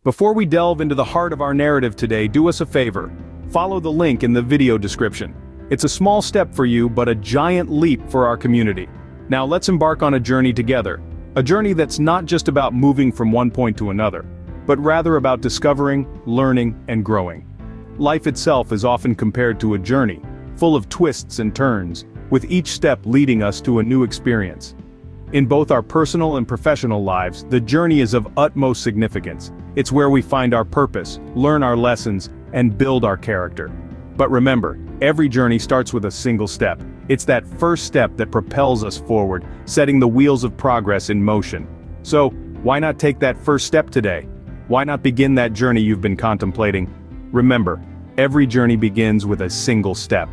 Before we delve into the heart of our narrative today, do us a favor. Follow the link in the video description. It's a small step for you, but a giant leap for our community. Now let's embark on a journey together. A journey that's not just about moving from one point to another, but rather about discovering, learning, and growing. Life itself is often compared to a journey, full of twists and turns, with each step leading us to a new experience. In both our personal and professional lives, the journey is of utmost significance. It's where we find our purpose, learn our lessons, and build our character. But remember, every journey starts with a single step. It's that first step that propels us forward, setting the wheels of progress in motion. So, why not take that first step today? Why not begin that journey you've been contemplating? Remember, every journey begins with a single step.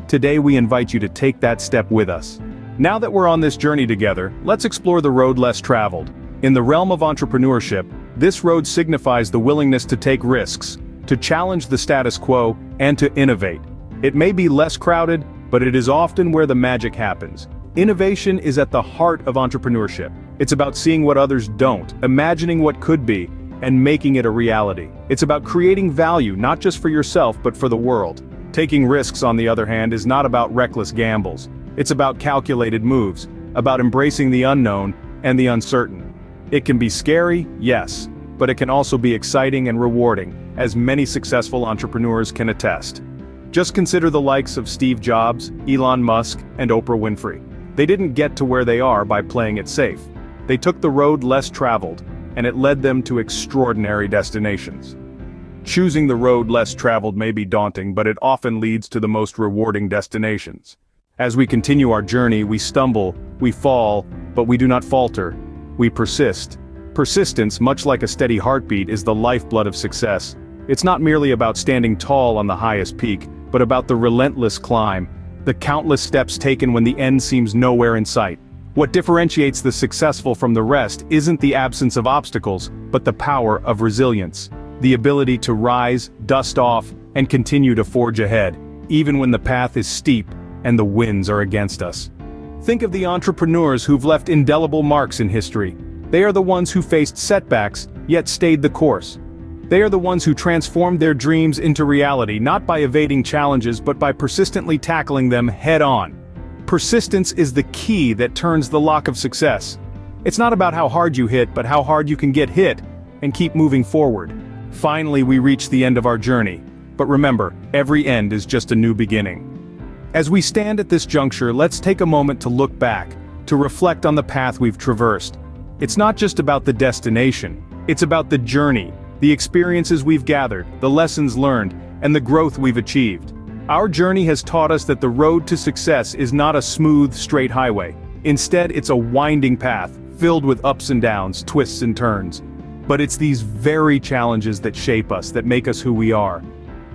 Today we invite you to take that step with us. Now that we're on this journey together, let's explore the road less traveled. In the realm of entrepreneurship, this road signifies the willingness to take risks, to challenge the status quo, and to innovate. It may be less crowded, but it is often where the magic happens. Innovation is at the heart of entrepreneurship. It's about seeing what others don't, imagining what could be, and making it a reality. It's about creating value not just for yourself but for the world. Taking risks, on the other hand, is not about reckless gambles. It's about calculated moves, about embracing the unknown and the uncertain. It can be scary, yes, but it can also be exciting and rewarding, as many successful entrepreneurs can attest. Just consider the likes of Steve Jobs, Elon Musk, and Oprah Winfrey. They didn't get to where they are by playing it safe. They took the road less traveled, and it led them to extraordinary destinations. Choosing the road less traveled may be daunting, but it often leads to the most rewarding destinations. As we continue our journey, we stumble, we fall, but we do not falter. We persist. Persistence, much like a steady heartbeat, is the lifeblood of success. It's not merely about standing tall on the highest peak, but about the relentless climb, the countless steps taken when the end seems nowhere in sight. What differentiates the successful from the rest isn't the absence of obstacles, but the power of resilience. The ability to rise, dust off, and continue to forge ahead, even when the path is steep and the winds are against us. Think of the entrepreneurs who've left indelible marks in history. They are the ones who faced setbacks, yet stayed the course. They are the ones who transformed their dreams into reality, not by evading challenges but by persistently tackling them head-on. Persistence is the key that turns the lock of success. It's not about how hard you hit, but how hard you can get hit and keep moving forward. Finally, we reach the end of our journey. But remember, every end is just a new beginning. As we stand at this juncture, let's take a moment to look back, to reflect on the path we've traversed. It's not just about the destination, it's about the journey, the experiences we've gathered, the lessons learned, and the growth we've achieved. Our journey has taught us that the road to success is not a smooth, straight highway. Instead, it's a winding path, filled with ups and downs, twists and turns. But it's these very challenges that shape us, that make us who we are.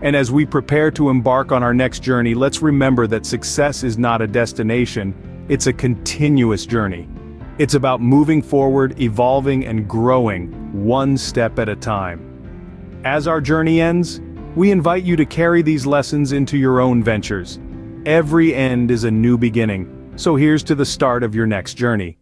And as we prepare to embark on our next journey, let's remember that success is not a destination, it's a continuous journey. It's about moving forward, evolving, and growing, one step at a time. As our journey ends, we invite you to carry these lessons into your own ventures. Every end is a new beginning, so here's to the start of your next journey.